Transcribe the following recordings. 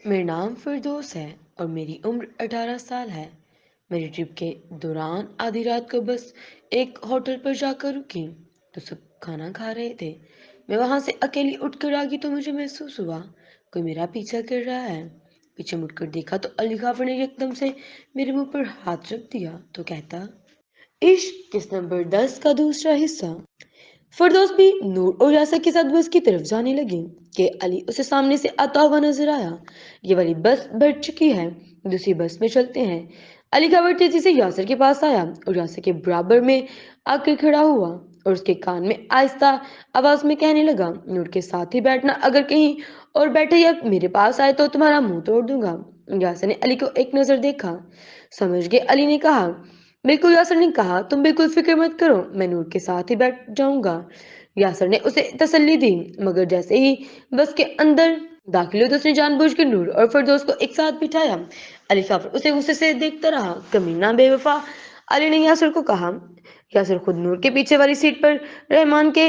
میرا نام فردوس ہے اور میری عمر 18 سال ہے۔ میری ٹرپ کے دوران آدھی رات کو بس ایک ہوٹل پر جا کر رکی تو سب کھانا کھا رہے تھے۔ میں وہاں سے اکیلی اٹھ کر آگی تو مجھے محسوس ہوا کوئی میرا پیچھا کر رہا ہے۔ پیچھے مڑ کر دیکھا تو علی غافر نے ایک دم سے میرے منہ پر ہاتھ رکھ دیا تو کہتا، عشق کس نمبر 10 کا دوسرا حصہ۔ فردوس بھی نور اور یاسر کے ساتھ بس کی طرف جانے لگے کہ علی اسے سامنے سے آتا ہوا نظر آیا۔ یہ والی بس بھر چکی ہے، دوسری بس میں چلتے ہیں۔ علی خبر تیزی سے یاسر کے پاس آیا اور یاسر کے برابر میں آ کر کھڑا ہوا اور اس کے کان میں آہستہ آواز میں کہنے لگا، نور کے ساتھ ہی بیٹھنا، اگر کہیں اور بیٹھے یا میرے پاس آئے تو تمہارا منہ توڑ دوں گا۔ یاسر نے علی کو ایک نظر دیکھا، سمجھ گئے۔ علی نے کہا، بالکل۔ یاسر نے کہا، تم بالکل فکر مت کرو، میں نور کے ساتھ ہی بیٹھ جاؤں گا۔ یاسر نے اسے تسلی دی، مگر جیسے ہی بس کے اندر داخل ہوئے تو اس نے جان بوجھ کر نور اور فردوس کو ایک ساتھ بٹھایا۔ علی خافر اسے غصے سے دیکھتا رہا، کمینہ بے وفا، علی نے یاسر کو کہا۔ یاسر خود نور کے پیچھے والی سیٹ پر رحمان کے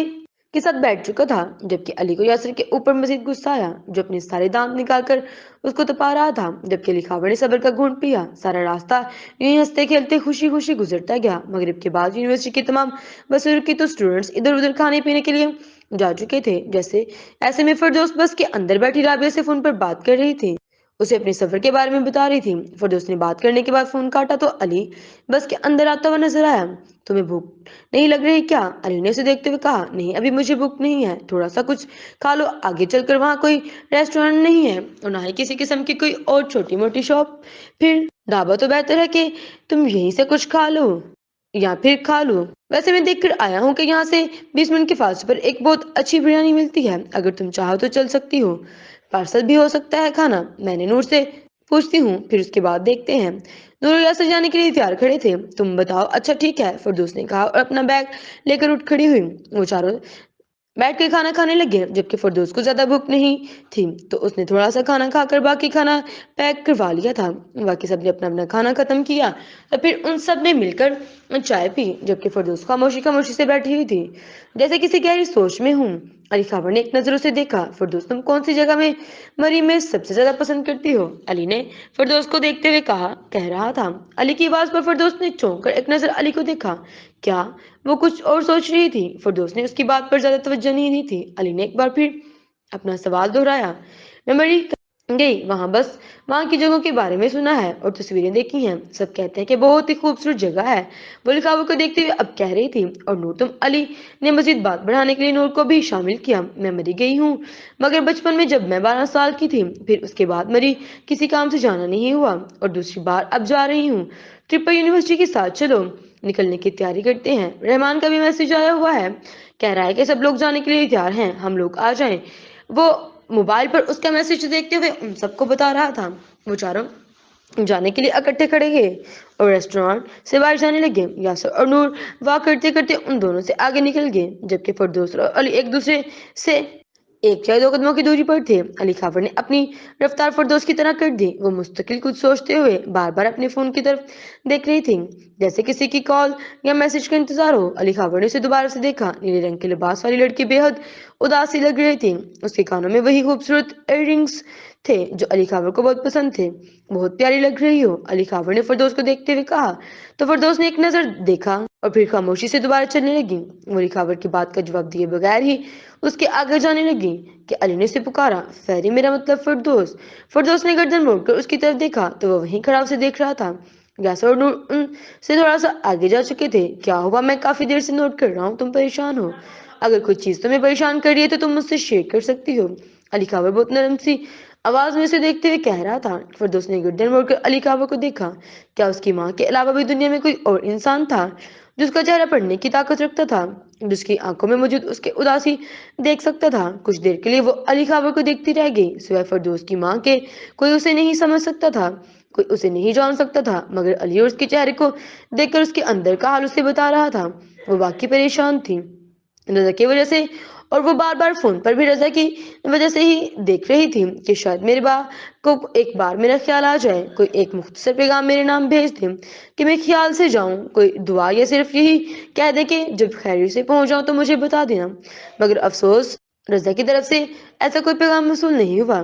ساتھ بیٹھ چکا تھا، جبکہ علی کو یاسر کے اوپر مزید غصہ آیا جو اپنے سارے دانت نکال کر اس کو تپا رہا تھا، جبکہ علی خافر نے صبر کا گھونٹ پیا۔ سارا راستہ یوں ہی ہنستے کھیلتے خوشی خوشی گزرتا گیا۔ مغرب کے بعد یونیورسٹی کی تمام بسیں رکی تو اسٹوڈنٹس ادھر ادھر کھانے پینے کے لیے جا چکے تھے۔ ایسے میں فردوس بس کے اندر بیٹھی رابعہ سے فون پر بات کر رہی تھی، اسے اپنے سفر کے بارے میں بتا رہی تھی۔ فردوس نے بات کرنے کے بعد فون کاٹا تو علی بس کے اندر آتا ہوا نظر آیا۔ تمہیں بھوک نہیں لگ رہی کیا؟ علی نے اسے دیکھتے ہوئے کہا، نہیں ابھی مجھے بھوک نہیں ہے، تھوڑا سا کچھ کھا لو، آگے چل کر وہاں کوئی ریسٹورینٹ نہیں ہے اور نہ ہی کسی قسم کی کوئی اور چھوٹی موٹی شاپ، پھر ڈھابا تو بہتر ہے کہ تم یہیں سے کچھ کھا لو یا پھر کھا لو۔ ویسے میں دیکھ کر آیا ہوں کہ یہاں سے 20 منٹ کے فاصلے پر ایک بہت اچھی بریانی ملتی ہے، اگر تم چاہو تو چل سکتی ہو، پارسل بھی ہو سکتا ہے کھانا۔ میں نے نور سے پوچھتی ہوں، پھر اس کے بعد دیکھتے ہیں۔ نور یاسر جانے کے لیے تیار کھڑے تھے۔ تم بتاؤ۔ اچھا ٹھیک ہے، فردوس نے کہا اور اپنا بیگ لے کر اٹھ کھڑی ہوئی۔ وہ چاروں بیٹھ کے کھانا کھانے لگے، جبکہ فردوس کو زیادہ بھوک نہیں تھی تو اس نے تھوڑا سا کھانا کھا کر باقی کھانا پیک کروا لیا تھا۔ باقی سب نے اپنا اپنا کھانا ختم کیا تو پھر ان سب نے مل کر چائے پی، جبکہ فردوس خاموشی خاموشی سے بیٹھی ہوئی تھی جیسے کسی گہری سوچ میں ہوں۔ علی خابر نے ایک نظر اسے دیکھا، فردوس تم کون سی جگہ میں مری میں سب سے زیادہ پسند کرتی ہو؟ علی نے فردوس کو دیکھتے ہوئے کہہ رہا تھا۔ علی کی آواز پر فردوس نے چونک کر ایک نظر علی کو دیکھا، کیا وہ کچھ اور سوچ رہی تھی؟ فردوس نے اس کی بات پر زیادہ توجہ نہیں دی تھی۔ علی نے ایک بار پھر اپنا سوال دہرایا، میں مری گئی وہاں، بس وہاں کی جگہوں کے بارے میں سنا ہے اور تصویریں دیکھی ہیں، سب کہتے ہیں کہ بہت ہی خوبصورت جگہ ہے۔ وہ لکھاوٹ کو دیکھتے ہوئے اب کہہ رہی تھی، اور نور تم؟ علی نے مزید بات بڑھانے کے لیے نور کو بھی شامل کیا، میں مری گئی ہوں مگر بچپن میں جب میں 12 سال کی تھی، پھر اس کے بعد مری کسی کام سے جانا نہیں ہوا اور دوسری بار اب جا رہی ہوں ٹرپ پر، یونیورسٹی کے ساتھ چلو، نکلنے کی تیاری کرتے ہیں۔ رحمان کا بھی میسج آیا ہوا ہے، کہہ رہا ہے کہ سب لوگ جانے کے لیے تیار ہیں، ہم لوگ آ جائیں۔ وہ موبائل پر اس کا میسج دیکھتے ہوئے ان سب کو بتا رہا تھا۔ وہ چاروں جانے کے لیے اکٹھے کھڑے گئے اور ریسٹورانٹ سے باہر جانے لگے۔ یاسر اور نور واک کرتے کرتے ان دونوں سے آگے نکل گئے، جبکہ فردوس اور علی ایک دوسرے سے ایک یا دو قدموں کی دوری پر تھے۔ علی خافر نے اپنی رفتار فردوس کی طرح کر دی، وہ مستقل کچھ سوچتے ہوئے بار بار اپنے فون کی طرف دیکھ رہی تھی جیسے کسی کی کال یا میسج کا انتظار ہو۔ علی خافر نے اسے دوبارہ سے دیکھا، نیلے رنگ کے لباس والی لڑکی بے حد اداسی لگ رہی تھی، اس کے کانوں میں وہی خوبصورت ایئر رنگز تھے جو علی خافر کو بہت پسند تھے۔ بہت پیاری لگ رہی ہو، علی خافر نے فردوس کو دیکھتے ہوئے کہا تو فردوس نے ایک نظر دیکھا اور پھر خاموشی سے دوبارہ چلنے لگی۔ وہ علی خافر کی بات کا جواب دیے بغیر ہی اس کے آگے جانے لگی کہ علی نے اسے پکارا، فیری، میرا مطلب فردوس۔ فردوس نے گردن موڑ کر اس کی طرف دیکھا تو وہ وہیں کھڑا اسے دیکھ رہا تھا۔ یاسر اور نور ان سے تھوڑا سا آگے جا چکے تھے۔ کیا ہوا؟ میں کافی دیر سے نوٹ کر رہا ہوں، تم پریشان ہو، اگر کوئی چیز تمہیں پریشان کر رہی ہے تو تم مجھ سے شیئر کر سکتی ہو، علی خافر بہت نرم سی آواز میں اسے دیکھتے ہوئے کہہ رہا تھا۔ فردوس نے گردن موڑ کر علی خافر کو دیکھا، کیا اس کی ماں کے علاوہ بھی دنیا میں کوئی اور انسان تھا جو اس کا چہرہ پڑھنے کی طاقت رکھتا تھا، جس کی آنکھوں میں موجود اس کے اداسی دیکھ سکتا تھا؟ کچھ دیر کے لیے وہ علی خافر کو دیکھتی رہ گئی، سوائے فردوس کی ماں کے کوئی اسے نہیں سمجھ سکتا تھا، کوئی اسے نہیں جان سکتا تھا، مگر علی اور اس کے چہرے کو دیکھ کر اس کے اندر کا حال اسے بتا رہا تھا۔ وہ واقعی پریشان تھی، رضا کی وجہ سے، اور وہ بار بار فون پر بھی رضا کی وجہ سے ہی دیکھ رہی تھی کہ شاید میرے با کو ایک بار میرا خیال آ جائے، کوئی ایک مختصر پیغام میرے نام بھیج دے کہ میں خیال سے جاؤں، کوئی دعا، یا صرف یہی کہہ دے کہ جب خیریت سے پہنچ جاؤں تو مجھے بتا دینا۔ مگر افسوس، رضا کی طرف سے ایسا کوئی پیغام موصول نہیں ہوا۔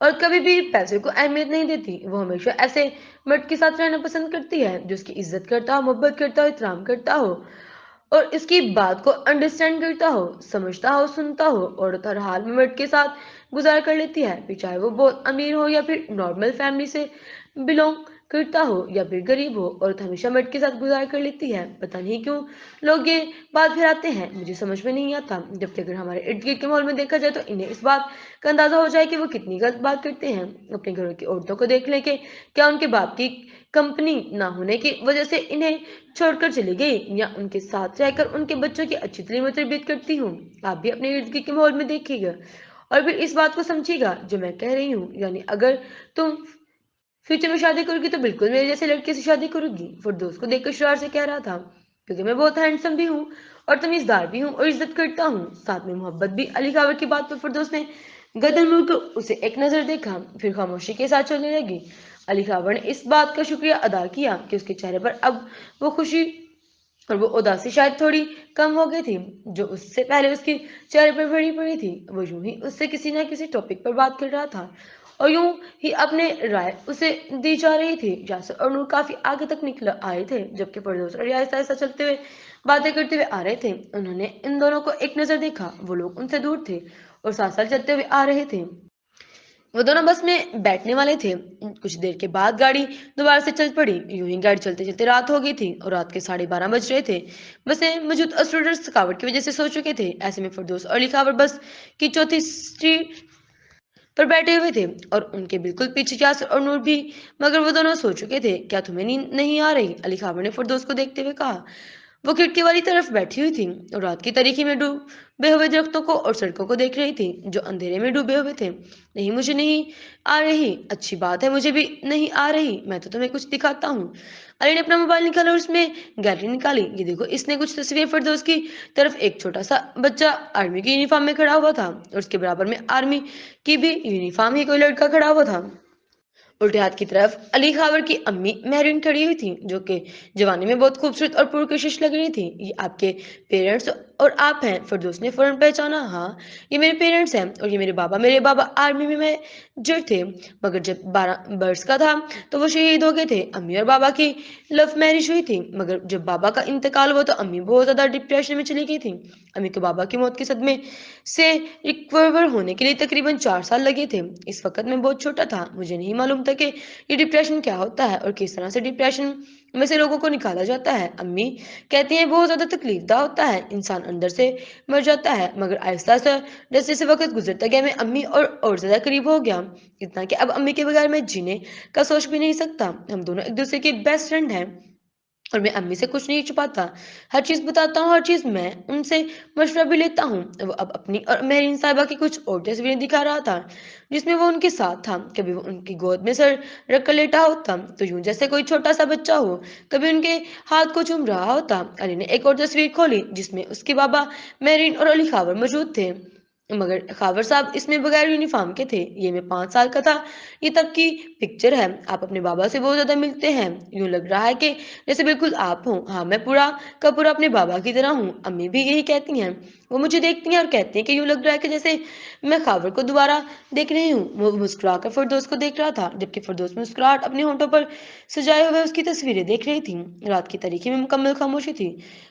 اور کبھی بھی پیسے کو اہمیت نہیں دیتی۔ وہ ہمیشہ ایسے مرد کے ساتھ رہنا پسند کرتی ہے جو اس کی عزت کرتا ہو، محبت کرتا ہو، احترام کرتا ہو اور اس کی بات کو انڈرسٹینڈ کرتا ہو، سمجھتا ہو، سنتا ہو۔ عورت ہر حال میں مرد کے ساتھ گزار کر لیتی ہے، پھر چاہے وہ بہت امیر ہو یا پھر نارمل فیملی سے بلونگ کرتا ہو یا پھر غریب ہو، عورت ہمیشہ مرد کے ساتھ گزار کر لیتی ہے۔ پتہ نہیں کیوں لوگ یہ بات پھیلاتے ہیں، مجھے سمجھ میں نہیں آتا۔ جبکہ اگر ہمارے ارد گرد کے ماحول میں دیکھا جائے تو انہیں اس بات کا اندازہ ہو جائے کہ وہ کتنی غلط بات کرتے ہیں۔ اپنے گھروں کی عورتوں کو دیکھ لیں کہ کیا ان کے باپ کی کمپنی نہ ہونے کی وجہ سے انہیں چھوڑ کر چلی گئی یا ان کے ساتھ رہ کر ان کے بچوں کی اچھی تعلیم و تربیت کرتی ہوں۔ آپ بھی اپنے ارد گرد کے ماحول میں دیکھیے گا اور پھر اس بات کو سمجھیے گا جو میں کہہ رہی ہوں، یعنی اگر تم فیوچر میں شادی کرو گی تو بالکل میرے جیسے لڑکے سے شادی کرو گی۔ فردوس کو دیکھ کر شرار سے کہہ رہا تھا، کیونکہ میں بہت ہینڈسم بھی ہوں اور تمیزدار بھی ہوں اور عزت کرتا ہوں، ساتھ میں محبت بھی۔ علی خاور کی بات پر فردوس نے گردن موڑ کر اسے ایک نظر دیکھا، پھر خاموشی کے ساتھ چلنے لگی۔ علی خاور نے اس بات کا شکریہ ادا کیا کہ اس کے چہرے پر اب وہ خوشی اور وہ اداسی شاید تھوڑی کم ہو گئی تھی جو اس سے پہلے اس کی چہرے پر بھری پڑی تھی۔ وہ یوں ہی اس سے کسی نہ کسی ٹاپک پر بات کر رہا تھا اور یوں ہی اپنے رائے اسے دی جا رہی تھی۔ یاسر اور نور کافی آگے تک نکل آئے تھے جبکہ فردوس اور ریاض آہستہ چلتے ہوئے باتیں کرتے ہوئے آ رہے تھے۔ انہوں نے ان دونوں کو ایک نظر دیکھا، وہ لوگ ان سے دور تھے اور ساتھ ساتھ چلتے ہوئے آ رہے تھے۔ وہ دونوں بس میں بیٹھنے والے تھے۔ کچھ دیر کے بعد گاڑی دوبارہ سے چل پڑی۔ یوں ہی گاڑی چلتے چلتے رات ہو گئی تھی اور رات کے 12:30 بج رہے تھے۔ بسیں موجود اسٹوڈنٹس تھکاوٹ کی وجہ سے سو چکے تھے۔ ایسے میں فردوس اور علی خاور بس کی چوتھی سیٹ پر بیٹھے ہوئے تھے اور ان کے بالکل پیچھے یاسر اور نور بھی، مگر وہ دونوں سو چکے تھے۔ کیا تمہیں نیند نہیں آ رہی؟ علی خاور نے فردوس کو دیکھتے ہوئے کہا۔ وہ کھڑکی والی طرف بیٹھی ہوئی تھی اور رات کی تاریکی میں ڈوبے ہوئے درختوں کو اور سڑکوں کو دیکھ رہی تھی جو اندھیرے میں ڈوبے ہوئے تھے۔ نہیں، مجھے نہیں آ رہی۔ اچھی بات ہے، مجھے بھی نہیں آ رہی۔ میں تو تمہیں کچھ دکھاتا ہوں۔ علی نے اپنا موبائل نکالا اور اس میں گیلری نکالی۔ یہ دیکھو، اس نے کچھ تصویر۔ فردوس کی طرف ایک چھوٹا سا بچہ آرمی کی یونیفارم میں کھڑا ہوا تھا اور اس کے برابر میں آرمی کی بھی یونیفارم ہی کوئی لڑکا کھڑا ہوا تھا۔ الٹے ہاتھ کی طرف علی خاور کی امی مہرین کھڑی ہوئی تھی جو کہ جوانی میں بہت خوبصورت اور پرکشش لگ رہی تھی۔ یہ آپ کے پیرنٹس اور آپ ہیں؟ فردوس نے فوراً پہچانا۔ ہاں، یہ میرے پیرنٹس ہیں اور یہ میرے بابا آرمی میں میجر تھے، مگر جب 12 برس کا تھا تو وہ شہید ہو گئے تھے۔ امی اور بابا کی لو میرج ہوئی تھی، مگر جب بابا کا انتقال ہوا تو امی بہت زیادہ ڈپریشن میں چلی گئی تھی۔ امی کو بابا کی موت کے صدمے سے ریکور ہونے کے لیے تقریباً 4 سال لگے تھے۔ اس وقت میں بہت چھوٹا تھا، مجھے نہیں معلوم تھا کہ یہ ڈپریشن کیا ہوتا ہے اور کس طرح سے ڈپریشن میں سے لوگوں کو نکالا جاتا ہے۔ امی کہتی ہیں بہت زیادہ تکلیف دہ ہوتا ہے، انسان اندر سے مر جاتا ہے، مگر آہستہ آہستہ جیسے جیسے وقت گزرتا گیا میں امی اور زیادہ قریب ہو گیا، اتنا کہ اب امی کے بغیر میں جینے کا سوچ بھی نہیں سکتا۔ ہم دونوں ایک دوسرے کے بیسٹ فرینڈ ہیں اور میں امی سے کچھ نہیں چھپاتا، ہر چیز بتاتا ہوں، ہر چیز میں ان سے مشورہ بھی لیتا ہوں۔ وہ اب اپنی اور مہرین صاحبہ کی کچھ اور تصویریں دکھا رہا تھا جس میں وہ ان کے ساتھ تھا۔ کبھی وہ ان کی گود میں سر رکھ کر لیٹا ہوتا تو یوں جیسے کوئی چھوٹا سا بچہ ہو، کبھی ان کے ہاتھ کو چوم رہا ہوتا۔ علی نے ایک اور تصویر کھولی جس میں اس کے بابا مہرین اور علی خاور موجود تھے، مگر خاور صاحب اس میں بغیر یونیفارم کے تھے۔ یہ میں 5 سال کا تھا، یہ تب کی پکچر ہے۔ آپ اپنے بابا سے بہت زیادہ ملتے ہیں، یوں لگ رہا ہے کہ جیسے بالکل آپ ہوں۔ ہاں، میں پورا کا پورا اپنے بابا کی طرح ہوں، امی بھی یہی کہتی ہیں۔ وہ مجھے دیکھتی ہیں اور کہتی ہیں کہ یوں لگ رہا ہے کہ جیسے میں خاور کو دوبارہ دیکھ رہی ہوں۔ وہ مسکرا کر فردوس کو دیکھ رہا تھا جبکہ فردوس مسکراہٹ اپنے ہونٹوں پر سجائے ہوئے اس کی تصویریں دیکھ رہی تھی۔ رات کی تاریکی میں مکمل خاموشی تھی۔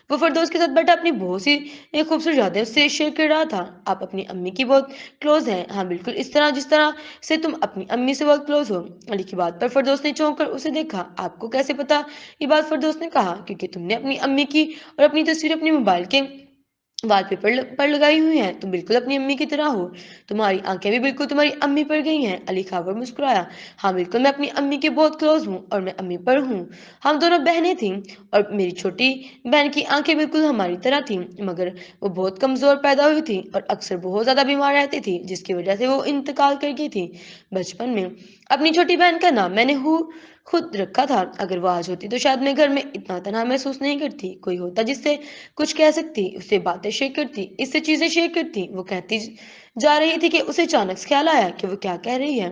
وہ فردوس کے ساتھ بیٹھا اپنی بہت سی خوبصورت یادیں اس سے شیئر کر رہا تھا۔ آپ اپنی امی کی بہت کلوز ہیں؟ ہاں، بالکل اس طرح جس طرح سے تم اپنی امی سے بہت کلوز ہو۔ علی کی بات پر فردوس نے چونک کر اسے دیکھا۔ آپ کو کیسے پتا؟ یہ بات فردوس نے کہا، کیونکہ تم نے اپنی امی کی اور اپنی تصویر اپنے موبائل کے وال پیپر پر لگائی ہوئی ہیں، تم بالکل اپنی امی کی طرح ہو، تمہاری آنکھیں بھی بالکل تمہاری امی پر گئی ہیں۔ علی خاور مسکرایا۔ ہاں بالکل، میں اپنی امی کے بہت کلوز ہوں اور میں امی پر ہوں۔ ہم دونوں بہنیں تھیں اور میری چھوٹی بہن کی آنکھیں بالکل ہماری طرح تھیں، مگر وہ بہت کمزور پیدا ہوئی تھی اور اکثر بہت زیادہ بیمار رہتی تھی جس کی وجہ سے وہ انتقال کر گئی تھی بچپن میں۔ اپنی چھوٹی بہن کا نام میں نے خود رکھا تھا۔ اگر وہ آج ہوتی تو شاید میں گھر میں اتنا تنہا محسوس نہیں کرتی، کوئی ہوتا جس سے کچھ کہہ سکتی، اس سے باتیں شیئر کرتی، اس سے چیزیں شیئر کرتی۔ وہ کہتی جا رہی تھی کہ اسے اچانک سے خیال آیا کہ وہ کیا کہہ رہی ہے